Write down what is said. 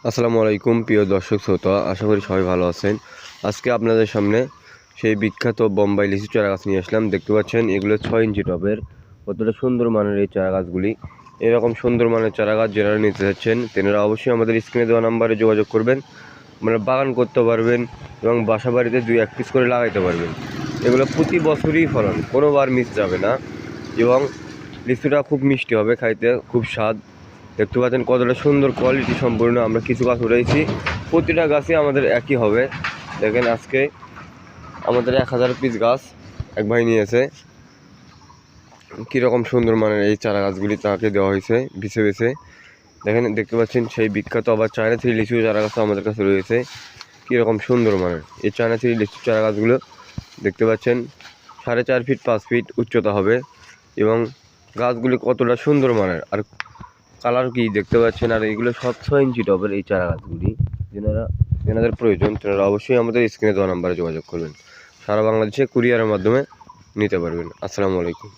আসসালামু আলাইকুম প্রিয় দর্শক শ্রোতা, আশা করি সবাই ভালো আছেন। আজকে আপনাদের সামনে সেই বিখ্যাত বোম্বাই লিচু চারা গাছ নিয়ে আসলাম। দেখতে পাচ্ছেন এগুলো 6 ইঞ্চি টবের। কতটা সুন্দর মানের এই চারা গাছগুলি। এরকম সুন্দর মানের চারা গাছ যারা নিতে চাচ্ছেন তেনারা অবশ্যই আমাদের স্ক্রিনে দেওয়া নাম্বারে যোগাযোগ করবেন। মানে বাগান করতে পারবেন এবং বাসা বাড়িতে 2-1 পিস করে লাগাইতে পারবেন। এগুলো প্রতি বছরই ফলন, কোনোবার মিস যাবে না এবং লিচুটা খুব মিষ্টি হবে, খাইতে খুব স্বাদ। দেখতে পাচ্ছেন কতটা সুন্দর কোয়ালিটি সম্পূর্ণ। আমরা কিছু গাছ উঠাইছি, প্রতিটা গাছই আমাদের একই হবে। দেখেন আজকে আমাদের 1000 পিস গাছ এক ভাই নিয়েছে। কীরকম সুন্দর মানের এই চারা গাছগুলি তাকে দেওয়া হয়েছে বেছে বেছে। দেখতে পাচ্ছেন সেই বিখ্যাত আবার চায়না থ্রি লিচু চারা গাছও আমাদের কাছে রয়েছে। কীরকম সুন্দর মানের এই চায়না থ্রি লিচু চারা গাছগুলো দেখতে পাচ্ছেন 4.5 ফিট 5 ফিট উচ্চতা হবে এবং গাছগুলি কতটা সুন্দর মানের আর কালার কি দেখতে পাচ্ছেন। আর এগুলো সব 6 ইঞ্চি টবের এই চারা গাছগুলি। যেনাদের প্রয়োজন তেনারা অবশ্যই আমাদের স্ক্রিনে দেওয়া নাম্বারে যোগাযোগ করবেন। সারা বাংলাদেশে কুরিয়ারের মাধ্যমে নিতে পারবেন। আসসালামু আলাইকুম।